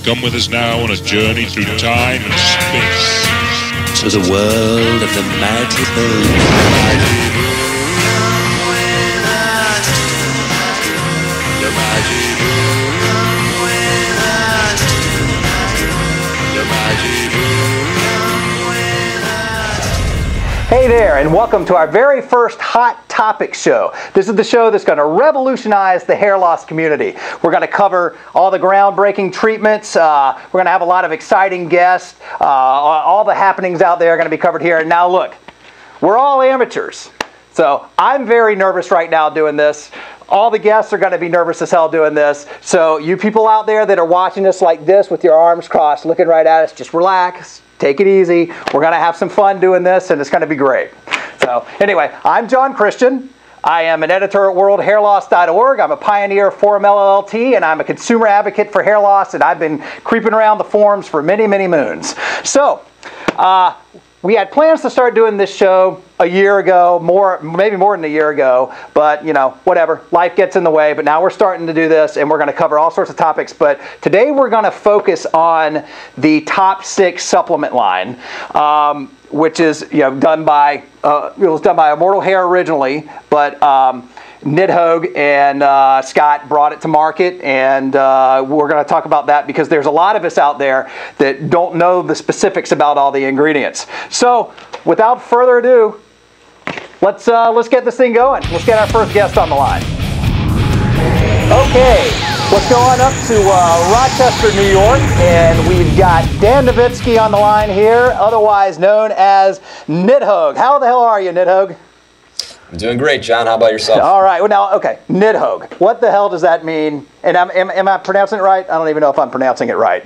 Come with us now on a journey through time and space. To the world of the magical. Hey there, and welcome to our very first Hot Topic show. This is the show that's going to revolutionize the hair loss community. We're going to cover all the groundbreaking treatments. We're going to have a lot of exciting guests. All the happenings out there are going to be covered here. And now look, we're all amateurs. So I'm very nervous right now doing this. All the guests are going to be nervous as hell doing this. So you people out there that are watching us like this with your arms crossed, looking right at us, just relax. Take it easy. We're going to have some fun doing this, and it's going to be great. So anyway, I'm John Christian. I am an editor at worldhairloss.org. I'm a pioneer of Forum LLT, and I'm a consumer advocate for hair loss, and I've been creeping around the forums for many, many moons. So we had plans to start doing this show a year ago, maybe more than a year ago, but you know, whatever, life gets in the way. But now we're starting to do this, and we're going to cover all sorts of topics. But today we're going to focus on the top 6 supplement line, which is done by it was done by Immortal Hair originally, but Nidhogg and Scott brought it to market, and we're going to talk about that because there's a lot of us out there that don't know the specifics about all the ingredients. So without further ado, let's get this thing going. Let's get our first guest on the line. Okay, let's go on up to Rochester, New York, and we've got Dan Novitsky on the line here, otherwise known as Nidhogg. How the hell are you, Nidhogg? I'm doing great, John. How about yourself? All right. Well, now, okay, Nidhogg. What the hell does that mean? And am I pronouncing it right? I don't even know if I'm pronouncing it right.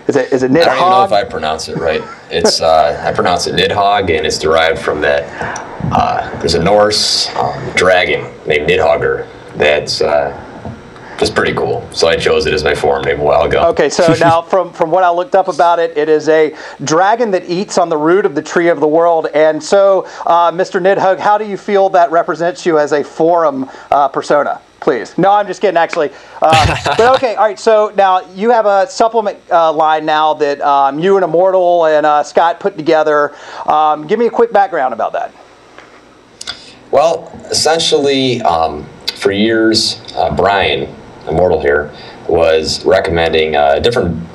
Is it Nidhogg? I don't even know if I pronounce it right. It's I pronounce it Nidhogg, and it's derived from that. There's a Norse dragon named Nidhogger that's just pretty cool. So I chose it as my forum name a while ago. Okay, so now from what I looked up about it, it is a dragon that eats on the root of the tree of the world. And so, Mr. Nidhogg, how do you feel that represents you as a forum persona? Please. No, I'm just kidding, actually. But okay, all right, so now you have a supplement line now that you and Immortal and Scott put together. Give me a quick background about that. Well, essentially, for years, Brian, Immortal Hair, was recommending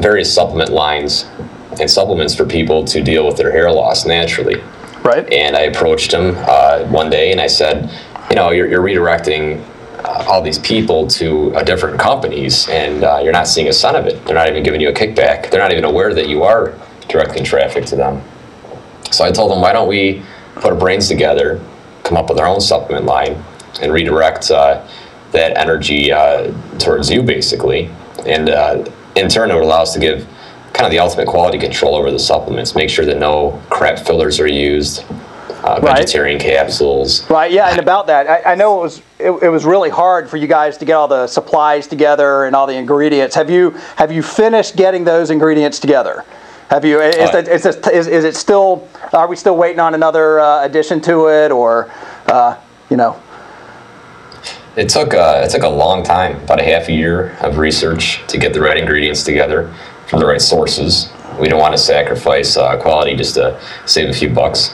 various supplement lines and supplements for people to deal with their hair loss naturally. Right. And I approached him one day and I said, you're redirecting all these people to different companies, and you're not seeing a son of it. They're not even giving you a kickback. They're not even aware that you are directing traffic to them. So I told them, why don't we put our brains together, come up with our own supplement line, and redirect that energy towards you, basically. And in turn, it would allow us to give kind of the ultimate quality control over the supplements, make sure that no crap fillers are used, vegetarian capsules. Right, yeah, and about that, I know it was really hard for you guys to get all the supplies together and all the ingredients. Have you finished getting those ingredients together? Have you? Is it still? Are we still waiting on another addition to it, or It took a long time, about a half a year of research to get the right ingredients together from the right sources. We didn't want to sacrifice quality just to save a few bucks.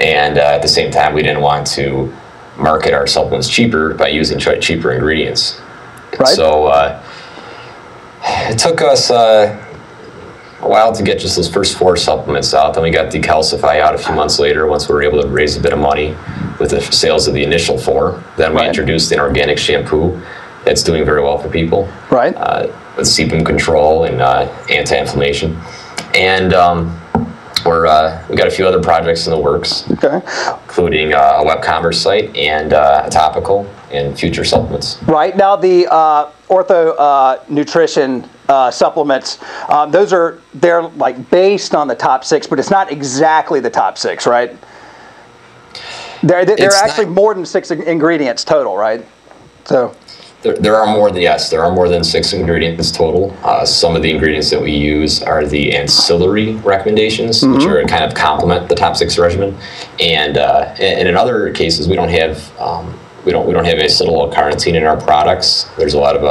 And at the same time, we didn't want to market our supplements cheaper by using cheaper ingredients. Right. So it took us a while to get just those first 4 supplements out. Then we got Decalcify out a few months later once we were able to raise a bit of money with the sales of the initial 4. Then we introduced an organic shampoo that's doing very well for people. Right. With sebum control and anti-inflammation. And we got a few other projects in the works, including a web commerce site and a topical and future supplements. Right. Now the Ortho Nutrition supplements, they're like based on the top 6, but it's not exactly the top 6, right? They're actually more than 6 ingredients total, right? So there are more than 6 ingredients total. Some of the ingredients that we use are the ancillary recommendations, which are kind of complement the top 6 regimen, and in other cases we don't have we don't have acetyl-L-carnitine in our products. There's a lot of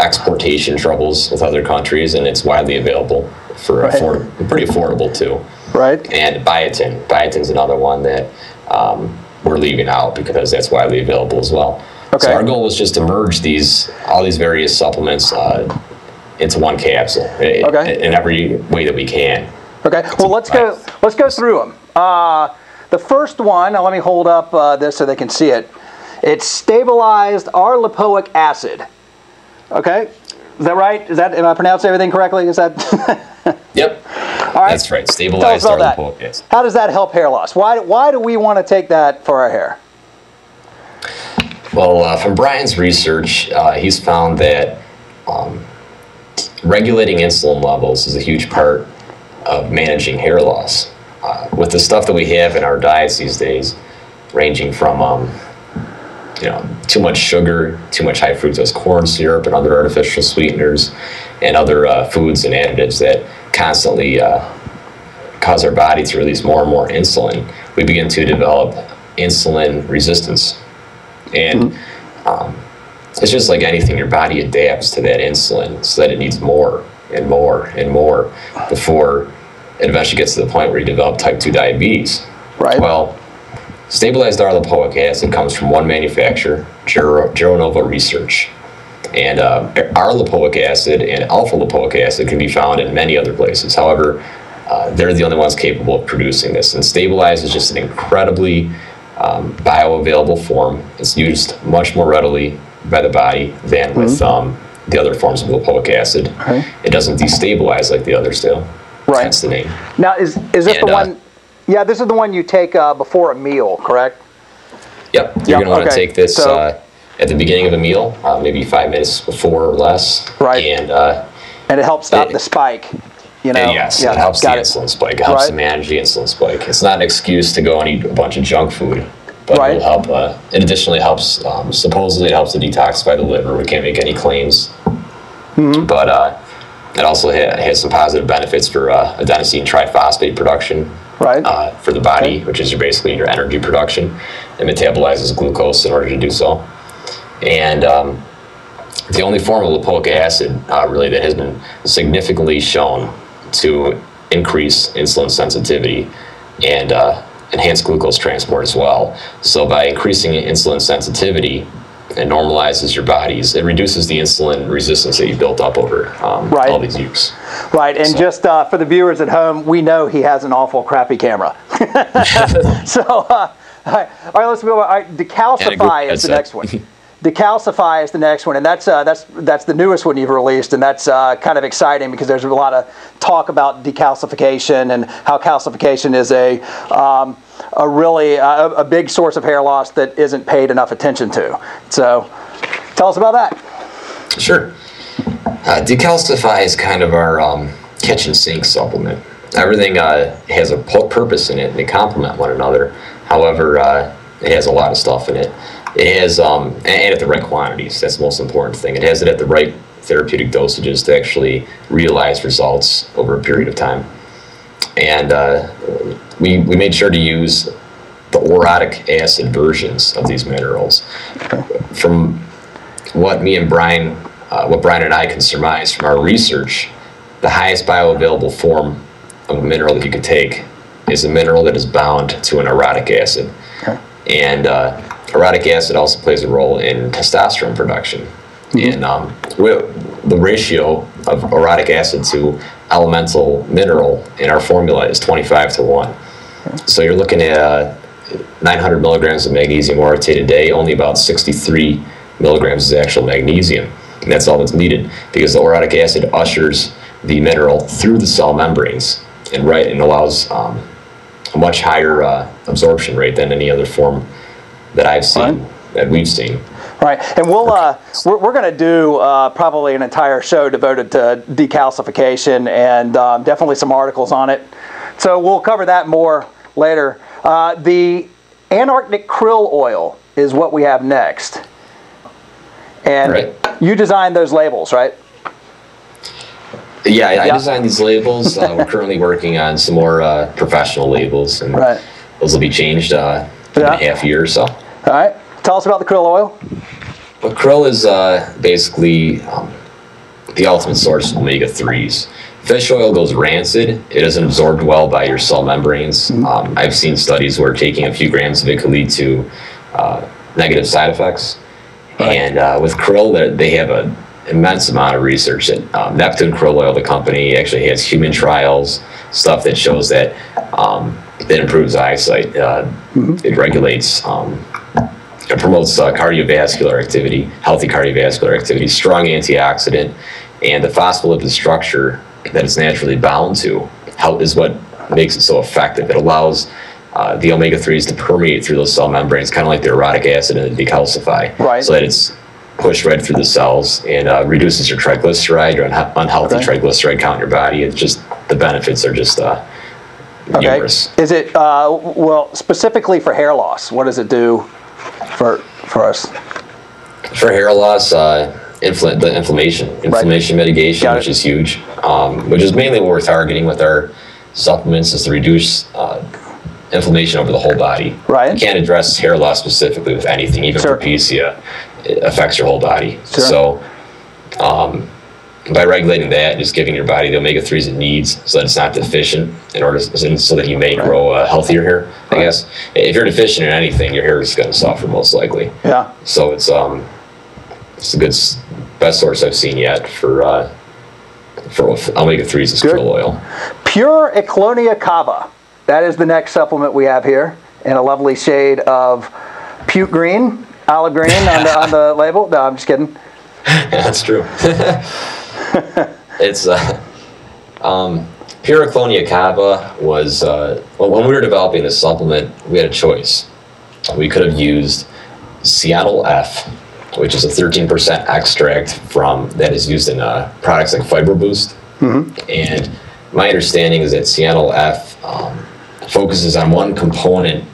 exportation troubles with other countries, and it's widely available for pretty affordable too. Right. And biotin. Biotin's another one that we're leaving out because that's widely available as well. Okay. So our goal was just to merge all these various supplements into one capsule in every way that we can. Okay. Well, let's go through them. The first one. Now let me hold up this so they can see it. It's stabilized R-lipoic acid. Okay. Is that right? Am I pronouncing everything correctly? Is that? Yep. All right. That's right. Stabilized R-lipoic acid. How does that help hair loss? Why do we want to take that for our hair? Well, from Brian's research, he's found that regulating insulin levels is a huge part of managing hair loss. With the stuff that we have in our diets these days, ranging from too much sugar, too much high fructose corn syrup, and other artificial sweeteners, and other foods and additives that constantly cause our body to release more and more insulin, we begin to develop insulin resistance. And it's just like anything, your body adapts to that insulin so that it needs more and more and more before it eventually gets to the point where you develop type 2 diabetes. Right. Well, stabilized R-lipoic acid comes from one manufacturer, Geronova Research. And R-lipoic acid and alpha-lipoic acid can be found in many other places. However, they're the only ones capable of producing this. And stabilized is just an incredibly bioavailable form. It's used much more readily by the body than with the other forms of lipoic acid. Okay. It doesn't destabilize like the others do. Right. That's the name. Now, is this the one? Yeah, this is the one you take before a meal, correct? Yep. You're going to want to take this at the beginning of a meal, maybe 5 minutes before or less. Right. And it helps stop the spike. Yes, it helps the insulin spike. It helps to manage the insulin spike. It's not an excuse to go and eat a bunch of junk food, but it will help. It additionally helps. Supposedly, it helps to detoxify the liver. We can't make any claims, but it also has some positive benefits for adenosine triphosphate production. Right. For the body, which is basically your energy production. It metabolizes glucose in order to do so. And the only form of lipoic acid really that has been significantly shown to increase insulin sensitivity and enhance glucose transport as well. So by increasing insulin sensitivity, it normalizes your bodies. It reduces the insulin resistance that you built up over all these years. Right, and just for the viewers at home, we know he has an awful crappy camera. So, all right, let's move on. Decalcify is the next one. Decalcify is the next one, and that's the newest one you've released, and that's kind of exciting because there's a lot of talk about decalcification and how calcification is a really big source of hair loss that isn't paid enough attention to. So, tell us about that. Sure. Decalcify is kind of our kitchen sink supplement. Everything has a purpose in it, and they complement one another. However, it has a lot of stuff in it. It has, and at the right quantities, that's the most important thing. It has it at the right therapeutic dosages to actually realize results over a period of time. And we made sure to use the orotic acid versions of these minerals. From what Brian and I can surmise from our research, the highest bioavailable form of a mineral that you could take is a mineral that is bound to an orotic acid. Okay. And orotic acid also plays a role in testosterone production. And the ratio of orotic acid to elemental mineral in our formula is 25:1. So you're looking at 900 milligrams of magnesium orotate a day. Only about 63 milligrams is actual magnesium. And that's all that's needed because the orotic acid ushers the mineral through the cell membranes and allows a much higher absorption rate than any other form that I've seen, that we've seen. Right, and we're going to do probably an entire show devoted to decalcification and definitely some articles on it. So we'll cover that more later. The Antarctic krill oil is what we have next. And you designed those labels, right? Yeah, I designed these labels. We're currently working on some more professional labels, and those will be changed in a half year or so. All right. Tell us about the krill oil. Well, krill is basically the ultimate source of omega-3s. Fish oil goes rancid. It isn't absorbed well by your cell membranes. I've seen studies where taking a few grams of it could lead to negative side effects. Right. And with krill, they have an immense amount of research. That Neptune Krill Oil, the company, actually has human trials, stuff that shows that it improves eyesight. It regulates, it promotes cardiovascular activity, healthy cardiovascular activity, strong antioxidant, and the phospholipid structure that it's naturally bound to is what makes it so effective. It allows the omega-3s to permeate through those cell membranes, kind of like the uric acid and the decalcify, right, so that it's pushed right through the cells and reduces your triglyceride or unhealthy triglyceride count in your body. It's just, the benefits are just numerous. Is it, well, specifically for hair loss, what does it do for us? For hair loss, the inflammation mitigation, which is huge, which is mainly what we're targeting with our supplements, is to reduce inflammation over the whole body. Right. You can't address hair loss specifically with anything, even propecia. It affects your whole body. So by regulating that, just giving your body the omega-3s it needs so that it's not deficient, in order so that you may grow healthier hair, I guess. If you're deficient in anything, your hair is going to suffer most likely. Yeah. So it's the best source I've seen yet for omega-3s is krill oil. Pure Eclonia cava. That is the next supplement we have here in a lovely shade of puke green, olive green on the label. No, I'm just kidding. That's true. It's Pure Eclonia cava was when we were developing this supplement, we had a choice. We could have used Seattle F, which is a 13% extract that is used in products like Fiber Boost. And my understanding is that Seattle F focuses on one component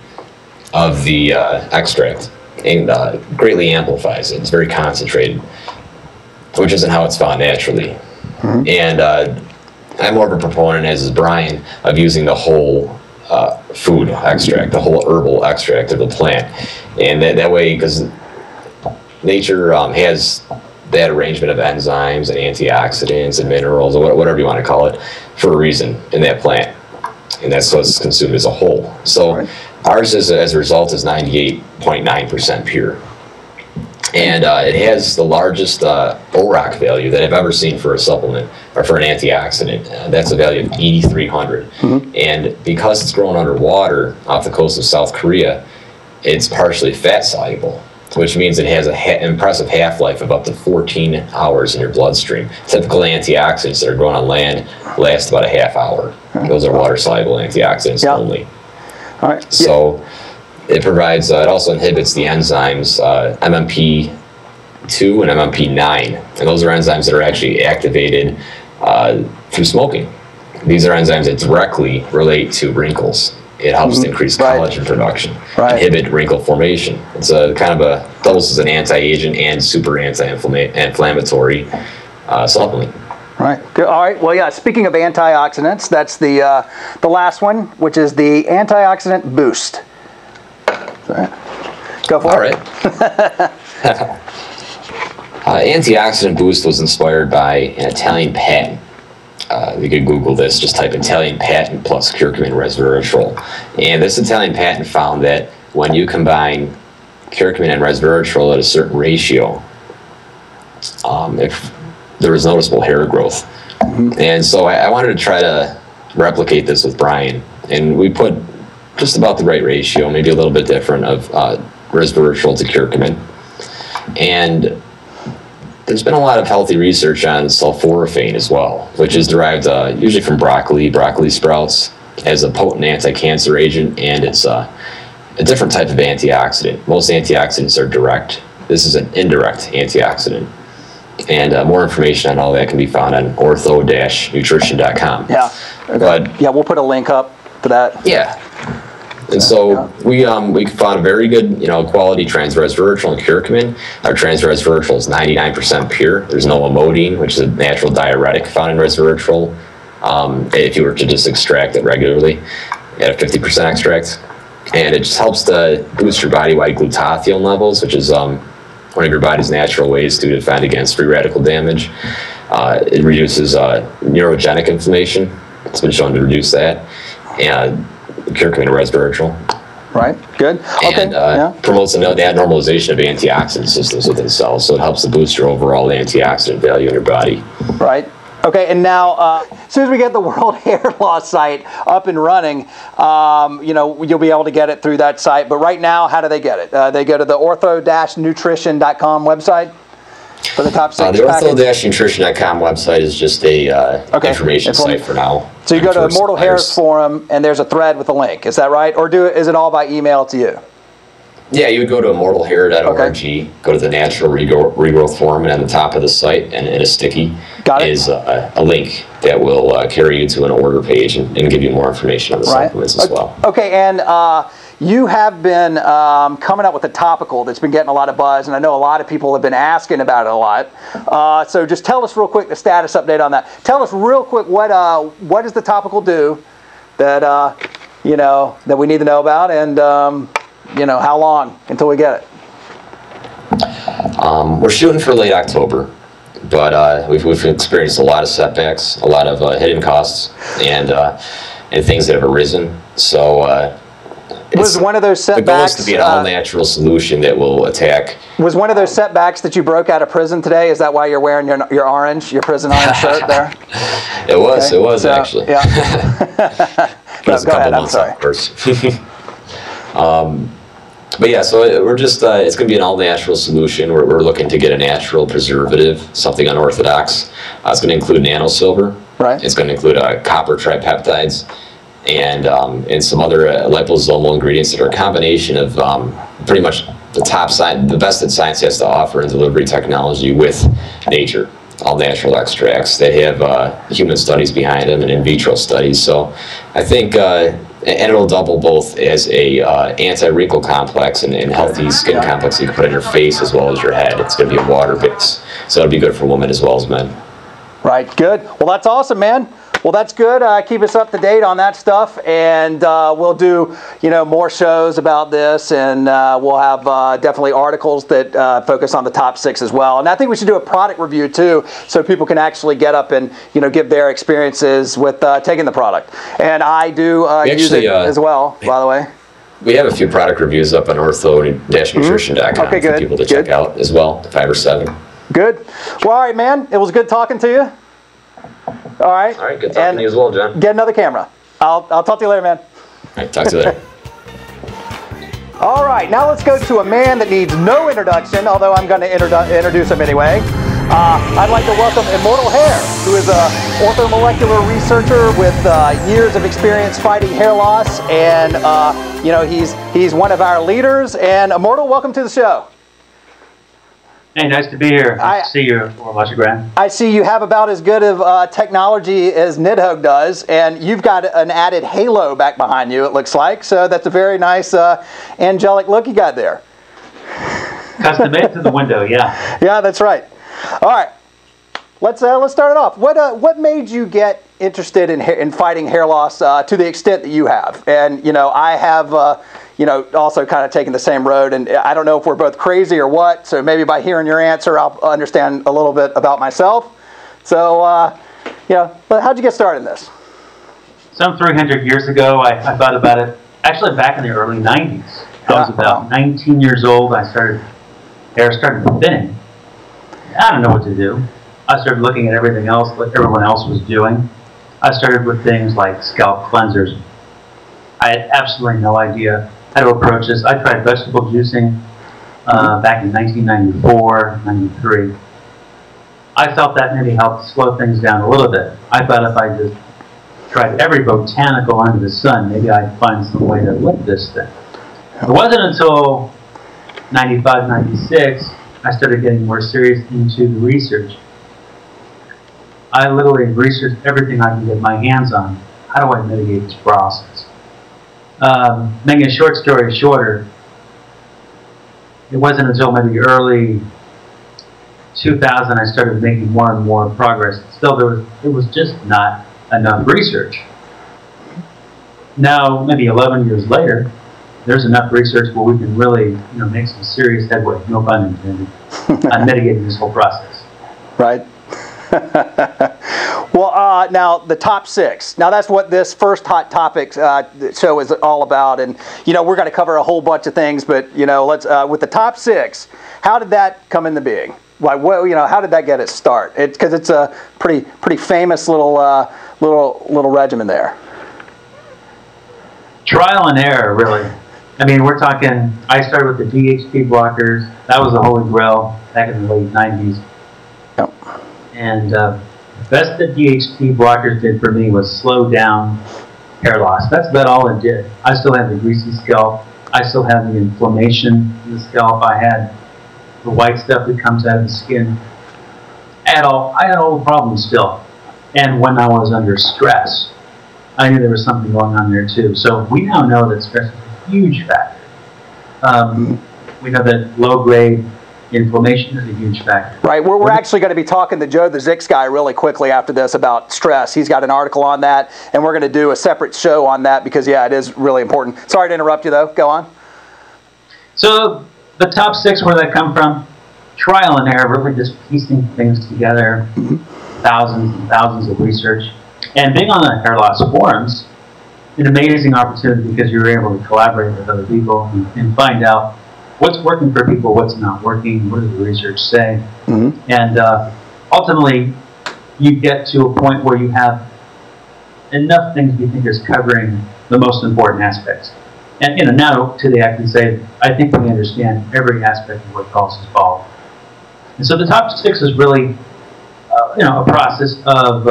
of the extract and greatly amplifies it. It's very concentrated, which isn't how it's found naturally. And I'm more of a proponent, as is Brian, of using the whole food extract, the whole herbal extract of the plant. And that way, because nature has that arrangement of enzymes and antioxidants and minerals, or whatever you want to call it, for a reason in that plant. And that's what's consumed as a whole. So ours, as a result, is 98.9% pure. And it has the largest ORAC value that I've ever seen for a supplement or for an antioxidant. That's a value of 8,300. And because it's grown underwater off the coast of South Korea, it's partially fat soluble, which means it has an impressive half-life of up to 14 hours in your bloodstream. Typical antioxidants that are grown on land last about a half hour. Those are water-soluble antioxidants only. All right. So it provides, it also inhibits the enzymes MMP2 and MMP9. And those are enzymes that are actually activated through smoking. These are enzymes that directly relate to wrinkles. It helps to increase collagen production, inhibit wrinkle formation. It's doubles as an anti-aging and super anti-inflammatory supplement. Right. Good. All right. Well, yeah. Speaking of antioxidants, that's the last one, which is the antioxidant boost. Go for it. Antioxidant boost was inspired by an Italian patent. You could Google this, just type Italian patent plus curcumin resveratrol. And this Italian patent found that when you combine curcumin and resveratrol at a certain ratio, if there was noticeable hair growth. And so I wanted to try to replicate this with Brian. And we put just about the right ratio, maybe a little bit different, of resveratrol to curcumin. And there's been a lot of healthy research on sulforaphane as well, which is derived usually from broccoli sprouts, as a potent anti-cancer agent, and it's a different type of antioxidant. Most antioxidants are direct. This is an indirect antioxidant. And more information on all that can be found on ortho-nutrition.com. Yeah. But yeah, we'll put a link up to that. Yeah. And so we found a very good, quality trans-resveratrol and curcumin. Our trans-resveratrol is 99% pure. There's no amodine, which is a natural diuretic found in resveratrol. If you were to just extract it regularly at a 50% extract. And it just helps to boost your body-wide glutathione levels, which is one of your body's natural ways to defend against free radical damage. It reduces neurogenic inflammation. It's been shown to reduce that, and cure community resveratrol. Right. Good. Okay. And promotes that normalization of antioxidant systems within cells, so it helps to boost your overall antioxidant value in your body. Right. Okay, and now as soon as we get the World Hair Loss site up and running, you'll be able to get it through that site. But right now, how do they get it? They go to the ortho-nutrition.com website for the top 6 The ortho-nutrition.com website is just a information site for now. So you go to Immortal Hair's forum, and there's a thread with a link. Is that right? Or is it all by email to you? Yeah, you would go to immortalhair.org, go to the Natural Regrowth Forum, and on the top of the site, and in a sticky, is a link that will carry you to an order page and give you more information on the supplements as well. Okay, and you have been coming up with a topical that's been getting a lot of buzz, and I know a lot of people have been asking about it a lot. So just tell us real quick the status update on that. Tell us real quick what does the topical do that that we need to know about, and how long until we get it? We're shooting for late October, but we've experienced a lot of setbacks, a lot of hidden costs, and things that have arisen. So was one of those setbacks? The goal is to be an all-natural solution that will attack. Was one of those setbacks that you broke out of prison today? Is that why you're wearing your prison orange shirt there? It was actually. Yeah. But it's a couple months, of course. But yeah, so we're just, it's going to be an all-natural solution. We're looking to get a natural preservative, something unorthodox. It's going to include nanosilver. Right. It's going to include copper tripeptides and some other liposomal ingredients that are a combination of pretty much the best that science has to offer in delivery technology with nature. All natural extracts. They have human studies behind them and in vitro studies. So I think, and it'll double both as a anti-wrinkle complex and healthy skin complex you can put on your face as well as your head. It's going to be a water base. So it'll be good for women as well as men. Right, good. Well, that's awesome, man. Well, that's good. Keep us up to date on that stuff, and we'll do more shows about this, and we'll have definitely articles that focus on the top 6 as well. And I think we should do a product review too, so people can actually get up and give their experiences with taking the product. And I do use it as well, by the way. We have a few product reviews up on ortho-nutrition.com okay, for people to check out as well. 5 or 7. Good. Well, all right, man. It was good talking to you. All right. All right, good talking to you as well, John. Get another camera. I'll talk to you later, man. All right, talk to you later. All right, now let's go to a man that needs no introduction, although I'm going to introduce him anyway. I'd like to welcome Immortal Hair, who is a orthomolecular researcher with years of experience fighting hair loss, and he's one of our leaders. And Immortal, welcome to the show. Hey, nice to be here. Nice to see you, Grant. I see you have about as good of technology as Nidhogg does, and you've got an added halo back behind you, it looks like. So that's a very nice angelic look you got there. Custom made to the window, yeah. Yeah, that's right. All right, let's start it off. What made you get interested in fighting hair loss to the extent that you have? And I have also kind of taken the same road, and I don't know if we're both crazy or what. So maybe by hearing your answer, I'll understand a little bit about myself. So but how'd you get started in this? Some 300 years ago, I thought about it. Actually, back in the early 90s, I was about 19 years old. Hair started thinning. I don't know what to do. I started looking at everything else that everyone else was doing. I started with things like scalp cleansers. I had absolutely no idea how to approach this. I tried vegetable juicing back in 1994, 93. I felt that maybe helped slow things down a little bit. I thought if I just tried every botanical under the sun, maybe I'd find some way to lift this thing. It wasn't until 95, 96, I started getting more serious into the research. I literally researched everything I can get my hands on. How do I mitigate this process? Making a short story shorter, it wasn't until maybe early 2000 I started making more and more progress. Still, it was just not enough research. Now, maybe 11 years later, there's enough research where we can really, make some serious headway, no pun intended, on mitigating this whole process. Right. Well, now the top 6. Now that's what this first Hot Topics show is all about, and we're going to cover a whole bunch of things. But let's with the top 6. How did that come into being? Why? How did that get its start? Because it's a pretty famous little regimen there. Trial and error, really. I mean, we're talking. I started with the DHT blockers. That was the holy grail back in the late '90s. Yep. And the best that DHT blockers did for me was slow down hair loss. That's about all it did. I still had the greasy scalp. I still had the inflammation in the scalp. I had the white stuff that comes out of the skin. I had all the problems still. And when I was under stress, I knew there was something going on there too. So we now know that stress is a huge factor. We know that low-grade inflammation is a huge factor. Right. We're actually going to be talking to Joe the Zix guy really quickly after this about stress. He's got an article on that, and we're going to do a separate show on that because, yeah, it is really important. Sorry to interrupt you, though. Go on. So the top 6, where that come from? Trial and error, really just piecing things together, thousands and thousands of research. And being on the hair loss forums, an amazing opportunity because you're able to collaborate with other people and find out what's working for people, what's not working, what does the research say. And ultimately, you get to a point where you have enough things you think is covering the most important aspects. And now today I can say, I think we understand every aspect of what causes fall. And so the top 6 is really, a process of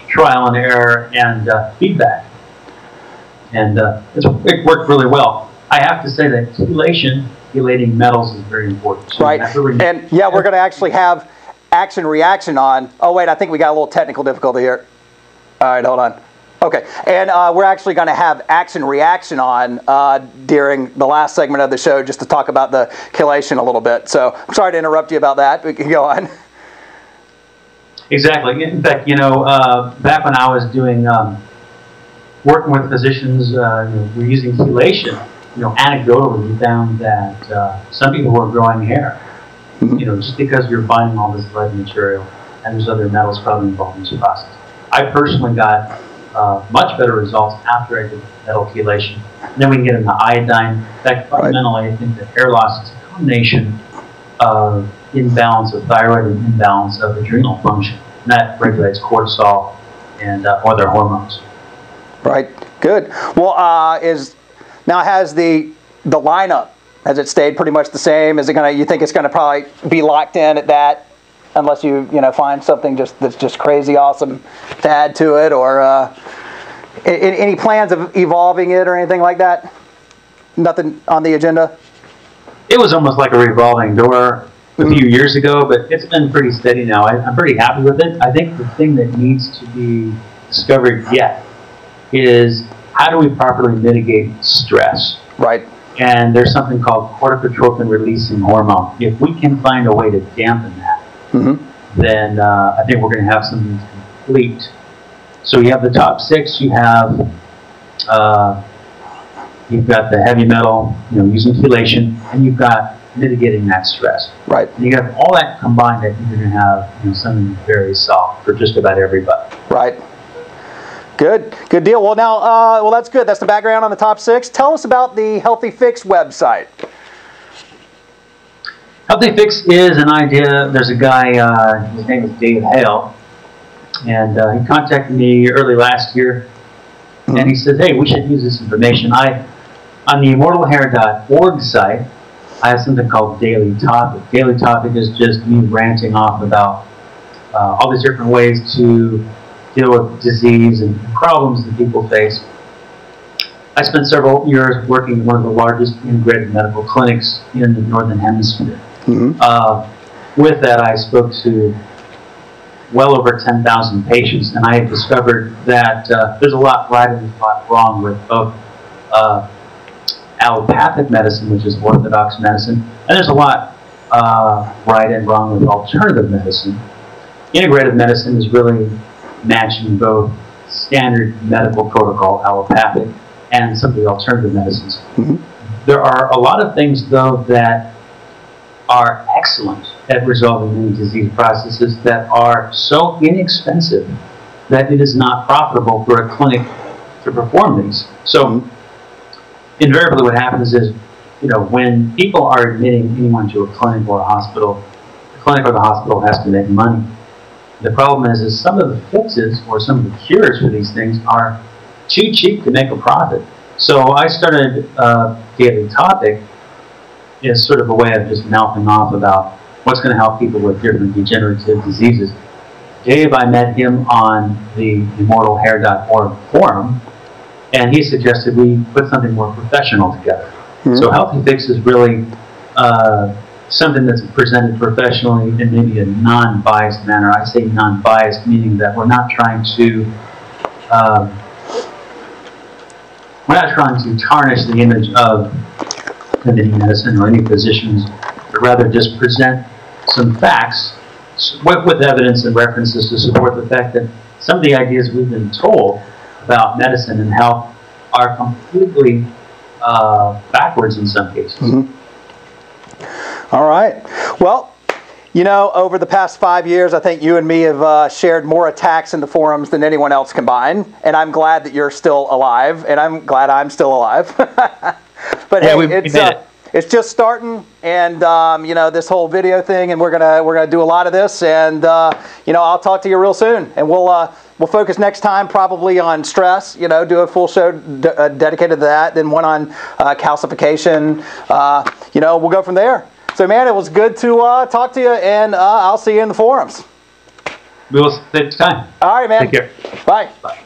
trial and error and feedback. And it worked really well. I have to say that chelating metals is very important. So right. And yeah, we're going to actually have action reaction on. Oh wait, I think we got a little technical difficulty here. All right, hold on. Okay, and we're actually going to have action reaction on during the last segment of the show just to talk about the chelation a little bit. So I'm sorry to interrupt you about that. We can go on. Exactly. In fact, back when I was doing working with physicians, we're using chelation. Anecdotally, we found that some people were growing hair. Just because you're finding all this lead material and there's other metals probably involved in this process. I personally got much better results after I did metal chelation. And then we can get into iodine. In fact, fundamentally, I think that hair loss is a combination of imbalance of thyroid and imbalance of adrenal function. And that regulates cortisol and other hormones. Right. Good. Well, now has the lineup, has it stayed pretty much the same? Is it you think it's gonna probably be locked in at that, unless you find something that's just crazy awesome to add to it, or any plans of evolving it or anything like that? Nothing on the agenda? It was almost like a revolving door a few years ago, but it's been pretty steady now. I'm pretty happy with it. I think the thing that needs to be discovered yet is how do we properly mitigate stress? Right. And there's something called corticotropin releasing hormone. If we can find a way to dampen that, then I think we're going to have something complete. So you have the top 6. You have you've got the heavy metal, using chelation, and you've got mitigating that stress. Right. And you have all that combined. I think you're going to have something very soft for just about everybody. Right. Good deal. Well, now, well, that's good. That's the background on the top 6. Tell us about the Healthy Fix website. Healthy Fix is an idea. There's a guy, his name is Dave Hale, and he contacted me early last year, and he said, hey, we should use this information. On the immortalhair.org site, I have something called Daily Topic. Daily Topic is just me ranting off about all these different ways to deal with disease and problems that people face. I spent several years working in one of the largest integrated medical clinics in the Northern Hemisphere. With that, I spoke to well over 10,000 patients, and I have discovered that there's a lot right and a lot wrong with both allopathic medicine, which is orthodox medicine, and there's a lot right and wrong with alternative medicine. Integrative medicine is really matching both standard medical protocol, allopathic, and some of the alternative medicines. There are a lot of things, though, that are excellent at resolving many disease processes that are so inexpensive that it is not profitable for a clinic to perform these. So invariably what happens is, when people are admitting anyone to a clinic or a hospital, the clinic or the hospital has to make money. The problem is some of the fixes or some of the cures for these things are too cheap to make a profit. So I started Daily Topic as sort of a way of just mouthing off about what's going to help people with different degenerative diseases. Dave, I met him on the immortalhair.org forum, and he suggested we put something more professional together. So Healthy Fix is really something that's presented professionally in maybe a non-biased manner. I say non-biased, meaning that we're not trying to tarnish the image of community medicine or any physicians, but rather just present some facts with evidence and references to support the fact that some of the ideas we've been told about medicine and health are completely backwards in some cases. All right. Well, over the past 5 years, I think you and me have shared more attacks in the forums than anyone else combined, and I'm glad that you're still alive, and I'm glad I'm still alive. But yeah, hey, it's just starting, and this whole video thing, and we're gonna do a lot of this, and I'll talk to you real soon, and we'll focus next time probably on stress. Do a full show dedicated to that, then one on calcification. We'll go from there. So, man, it was good to talk to you, and I'll see you in the forums. We will see you next time. All right, man. Take care. Bye. Bye.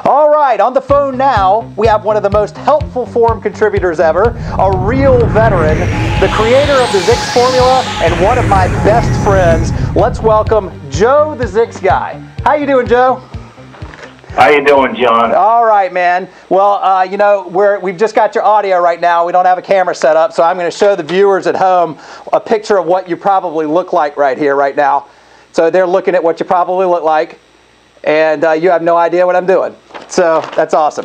All right, on the phone now, we have one of the most helpful forum contributors ever, a real veteran, the creator of the Zix formula, and one of my best friends. Let's welcome Joe the Zix guy. How you doing, Joe? How you doing, John? All right, man. Well, we've just got your audio right now. We don't have a camera set up, so I'm going to show the viewers at home a picture of what you probably look like right here, right now. So they're looking at what you probably look like, and you have no idea what I'm doing. So that's awesome.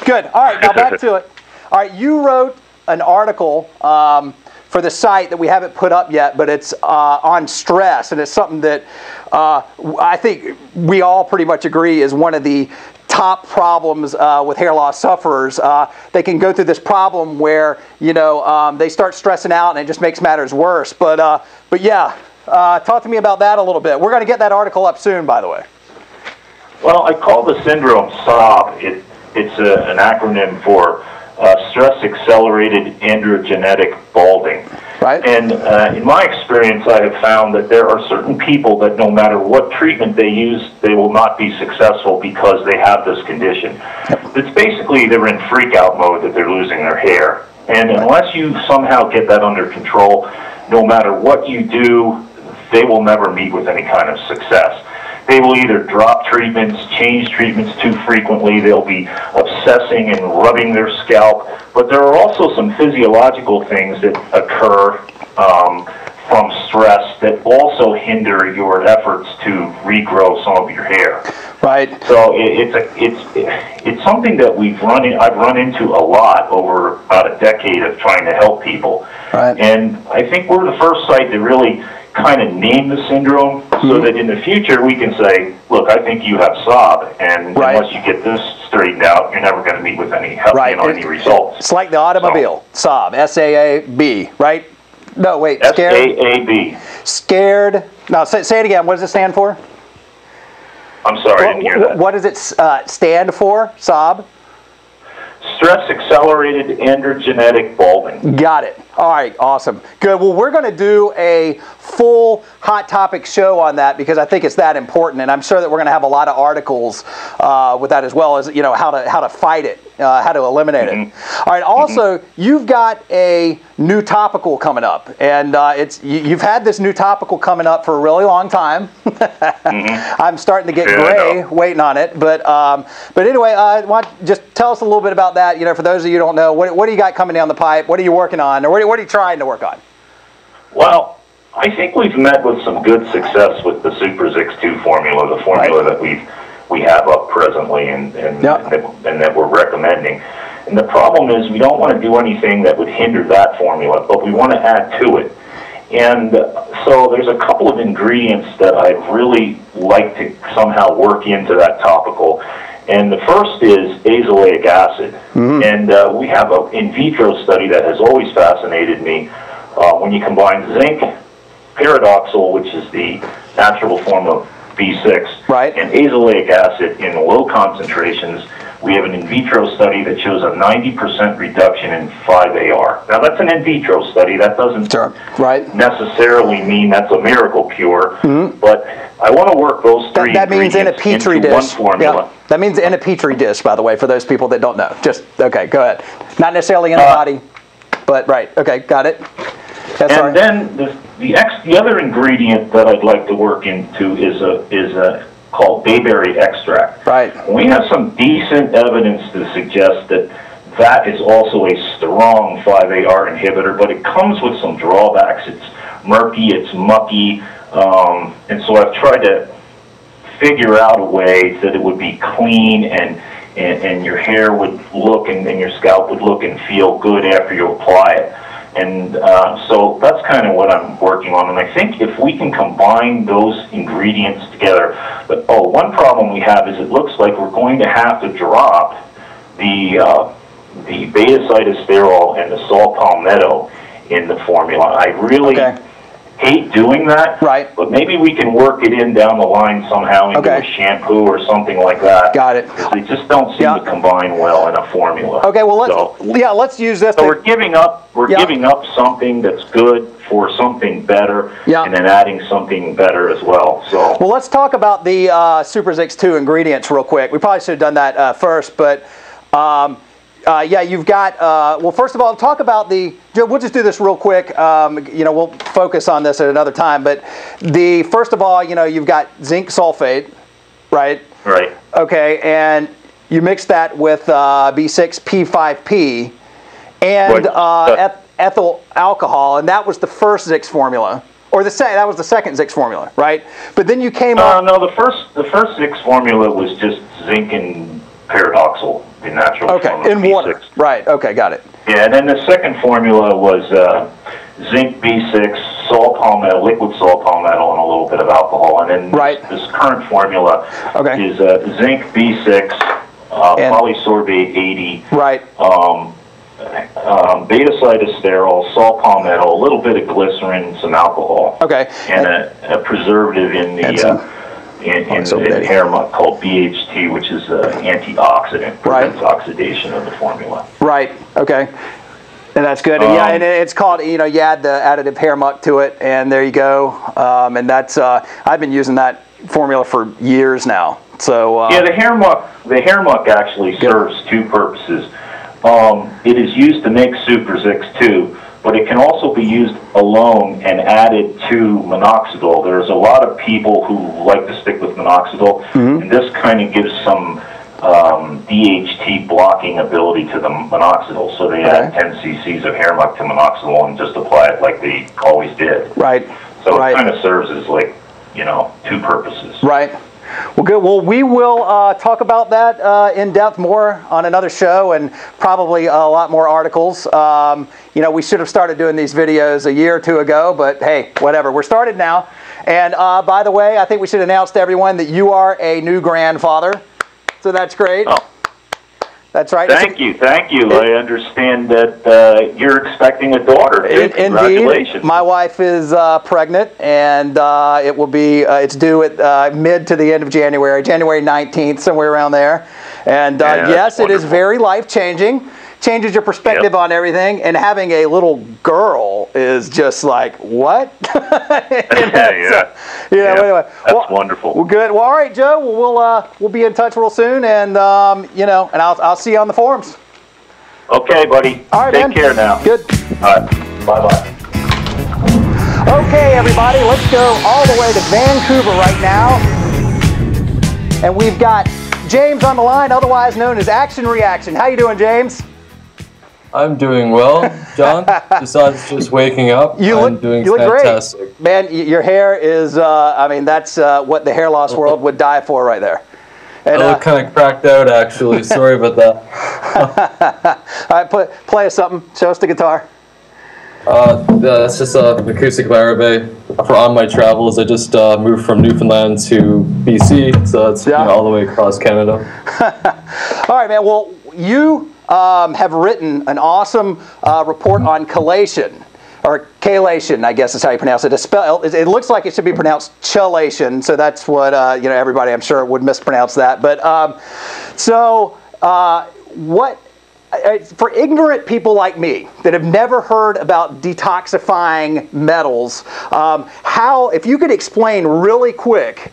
Good. All right, now back to it. All right, you wrote an article for the site that we haven't put up yet, but it's on stress, and it's something that I think we all pretty much agree is one of the top problems with hair loss sufferers. They can go through this problem where they start stressing out, and it just makes matters worse. But yeah, talk to me about that a little bit. We're going to get that article up soon, by the way. Well, I call the syndrome SOB. It's an acronym for stress-accelerated androgenetic balding. Right. And in my experience, I have found that there are certain people that no matter what treatment they use, they will not be successful because they have this condition. It's basically they're in freak-out mode that they're losing their hair. And unless you somehow get that under control, no matter what you do, they will never meet with any kind of success. They will either drop treatments, change treatments too frequently, they'll be obsessing and rubbing their scalp, but there are also some physiological things that occur from stress that also hinder your efforts to regrow some of your hair. Right. So it's something that I've run into a lot over about a decade of trying to help people. Right. And I think we're the first site to really kind of name the syndrome so that in the future we can say, look, I think you have SOB, and unless you get this straightened out, you're never going to meet with any help, any results. It's like the automobile, SOB, S-A-A-B, right? No, wait, scared? S-A-A-B. Scared. No, say it again. What does it stand for? I'm sorry, I didn't hear that. What does it stand for, SOB? Stress-accelerated androgenetic balding. Got it. All right, awesome. Good. Well, we're going to do a full Hot Topic show on that because I think it's that important, and I'm sure that we're going to have a lot of articles with that as well as how to fight it, how to eliminate it. All right. Also, you've got a new topical coming up, and you've had this new topical coming up for a really long time. I'm starting to get gray waiting on it, but anyway, why don't you just tell us a little bit about that. For those of you who don't know, what do you got coming down the pipe? What are you working on, or what are you trying to work on? Well, I think we've met with some good success with the Super Zix 2 formula, the formula that we have up presently and that we're recommending. And the problem is we don't want to do anything that would hinder that formula, but we want to add to it. And so there's a couple of ingredients that I'd really like to somehow work into that topical. And the first is azelaic acid. And we have an in vitro study that has always fascinated me. When you combine zinc pyridoxal, which is the natural form of B6, right, and azelaic acid in low concentrations, we have an in vitro study that shows a 90% reduction in 5-AR. Now, that's an in vitro study. That doesn't necessarily mean that's a miracle cure, but I want to work those three that means in a petri dish. One formula. Yeah. That means in a petri dish, by the way, for those people that don't know. Just, okay, go ahead. Not necessarily in the body, but right. Okay, got it. And then the other ingredient that I'd like to work into is called bayberry extract. Right. We have some decent evidence to suggest that that is also a strong 5-AR inhibitor, but it comes with some drawbacks. It's murky, it's mucky, and so I've tried to figure out a way that it would be clean and your hair would look and your scalp would look and feel good after you apply it. And so that's kind of what I'm working on. And I think if we can combine those ingredients together, but one problem we have is it looks like we're going to have to drop the beta-cytosterol and the saw palmetto in the formula. I really hate doing that, but maybe we can work it in down the line somehow into a shampoo or something like that. Got it. Because they just don't seem to combine well in a formula. Okay, well let's use this. So we're giving up something that's good for something better, and then adding something better as well. So well, let's talk about the Super Zinc 2 ingredients real quick. We probably should have done that first, but. You've got, well, first of all, talk about we'll just do this real quick. We'll focus on this at another time. But first of all, you've got zinc sulfate, right? Right. Okay, and you mix that with B6P5P and ethyl alcohol, and that was the first Zix formula. Or that was the second Zix formula, right? But then you came up. No, the first Zix formula was just zinc and pyridoxal. The natural form of in B6. water. Right, okay, got it. Yeah, and then the second formula was zinc B6, saw palmetto, liquid saw palmetto, and a little bit of alcohol. And then this current formula is zinc B6, polysorbate 80, beta-cytosterol, saw palmetto, a little bit of glycerin, some alcohol, and a preservative in the in hair muck called BHT, which is an antioxidant, prevents oxidation of the formula. Right. Okay. And that's good. And it's called, you add the additive hair muck to it, and there you go. And that's I've been using that formula for years now. So the hair muck actually serves two purposes. It is used to make Super Zix 2. But it can also be used alone and added to minoxidil. There's a lot of people who like to stick with minoxidil, and this kind of gives some DHT blocking ability to the minoxidil. So they add 10 cc's of hair muck to minoxidil and just apply it like they always did. Right. So it kind of serves as two purposes. Right. Well, good. Well, we will talk about that in depth more on another show, and probably a lot more articles. We should have started doing these videos a year or two ago, but hey, whatever. We're started now. And by the way, I think we should announce to everyone that you are a new grandfather. So that's great. Oh. That's right. Thank you. I understand that you're expecting a daughter. Congratulations. Indeed. My wife is pregnant, and it will be. It's due at mid to the end of January 19th, somewhere around there. And yes, it is very life-changing. Changes your perspective on everything, and having a little girl is just like, what? Anyway. That's wonderful. Well, good. Well, all right, Joe. Well, we'll be in touch real soon, and and I'll see you on the forums. Okay, buddy. All right, Take care now. Good. All right. Bye-bye. Okay, everybody, let's go all the way to Vancouver right now, and we've got James on the line, otherwise known as Action Reaction. How you doing, James? I'm doing well, John. Besides just waking up, I'm doing fantastic. Great. Man, your hair is, that's what the hair loss world would die for right there. And, I look kind of cracked out, actually. Sorry about that. All right, play us something. Show us the guitar. That's just acoustic larvae. For on my travels, I just moved from Newfoundland to BC, so that's all the way across Canada. All right, man. Well, you have written an awesome report on chelation, or chelation, I guess is how you pronounce it. It looks like it should be pronounced chelation, so that's what everybody, I'm sure, would mispronounce that. But what? For ignorant people like me that have never heard about detoxifying metals, if you could explain really quick,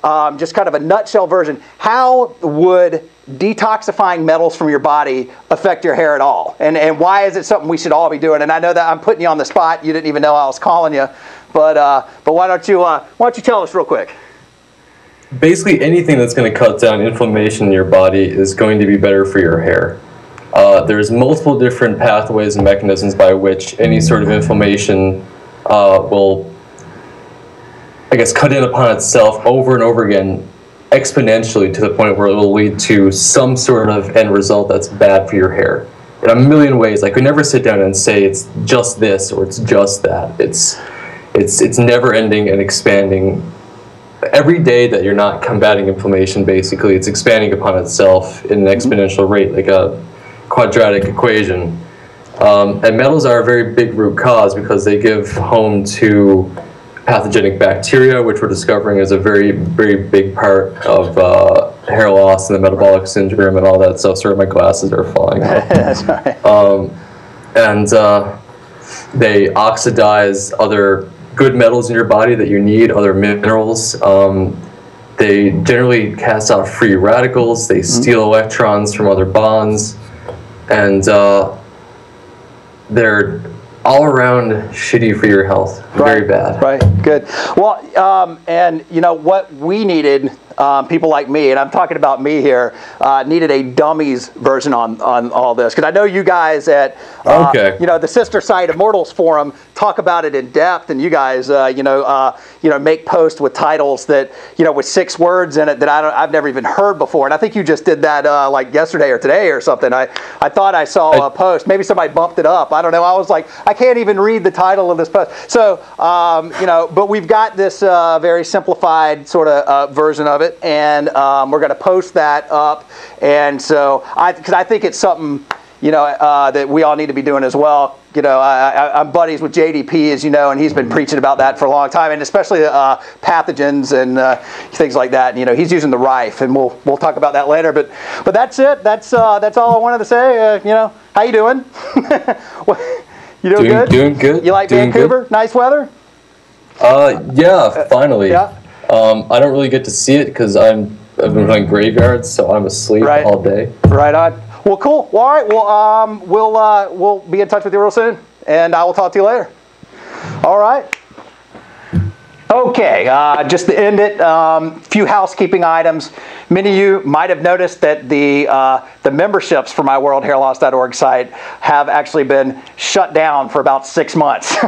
just kind of a nutshell version, how would detoxifying metals from your body affect your hair at all? And why is it something we should all be doing? And I know that I'm putting you on the spot. You didn't even know I was calling you. But why don't you tell us real quick? Basically, anything that's going to cut down inflammation in your body is going to be better for your hair. There's multiple different pathways and mechanisms by which any sort of inflammation will, I guess, cut in upon itself over and over again, exponentially, to the point where it will lead to some sort of end result that's bad for your hair. In a million ways. I could never sit down and say it's just this or it's just that. It's never ending and expanding. Every day that you're not combating inflammation, basically, it's expanding upon itself in an exponential rate, like a quadratic equation. And metals are a very big root cause because they give home to pathogenic bacteria, which we're discovering is a very, very big part of hair loss and the metabolic syndrome and all that stuff. Sorry, my glasses are falling off. That's right. They oxidize other good metals in your body that you need, other minerals. They generally cast out free radicals. They steal electrons from other bonds. And they're all around shitty for your health. Very bad. Right, good. Well, and you know what we needed, people like me, and I'm talking about me here, needed a dummies version on all this. Because I know you guys at the sister site Immortals Forum talk about it in depth, and you guys make posts with titles that with 6 words in it that I've never even heard before. And I think you just did that like yesterday or today or something. I thought I saw a post. Maybe somebody bumped it up. I don't know. I was like, I can't even read the title of this post. So but we've got this very simplified sort of version of it, and we're going to post that up. And so because I think it's something that we all need to be doing as well. I'm buddies with JDP, as you know, and he's been preaching about that for a long time, and especially pathogens and things like that. And, he's using the Rife, and we'll talk about that later. But that's it. That's all I wanted to say. How you doing? You doing good? Doing good. You like doing Vancouver? Good. Nice weather? Yeah, finally. Yeah. I don't really get to see it because I've been playing graveyards, so I'm asleep all day. Right on. Well, cool. Well, all right. Well, we'll be in touch with you real soon, and I will talk to you later. All right. Okay. Just to end it, few housekeeping items. Many of you might have noticed that the memberships for myworldhairloss.org site have actually been shut down for about 6 months.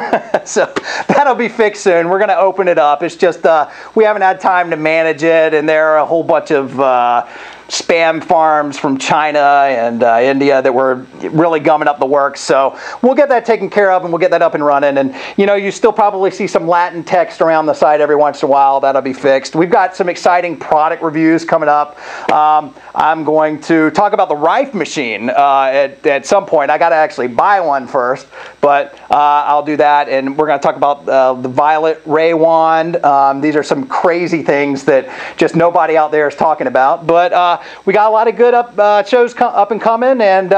So that'll be fixed soon. We're going to open it up. It's just we haven't had time to manage it, and there are a whole bunch of spam farms from China and India that were really gumming up the works. So we'll get that taken care of, and we'll get that up and running. And you still probably see some Latin text around the site every once in a while. That'll be fixed. We've got some exciting product reviews coming up. I'm going to talk about the Rife machine at some point. I got to actually buy one first, but I'll do that. And we're going to talk about the Violet Ray Wand. These are some crazy things that just nobody out there is talking about. But we got a lot of good shows up and coming. And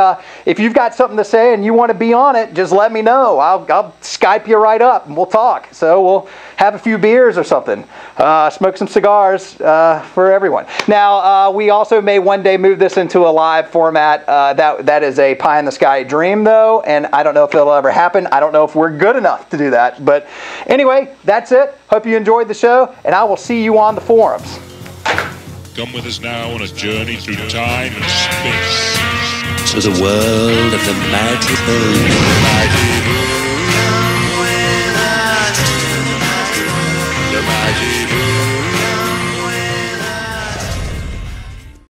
if you've got something to say and you want to be on it, just let me know. I'll Skype you right up and we'll talk. So we'll have a few beers or something. Smoke some cigars for everyone. Now, we also may one day move this into a live format. That is a pie in the sky dream, though, and I don't know if it'll ever happen. I don't know if we're good enough to do that. But anyway, that's it. Hope you enjoyed the show, and I will see you on the forums. Come with us now on a journey through time and space. To the world of the mighty moon.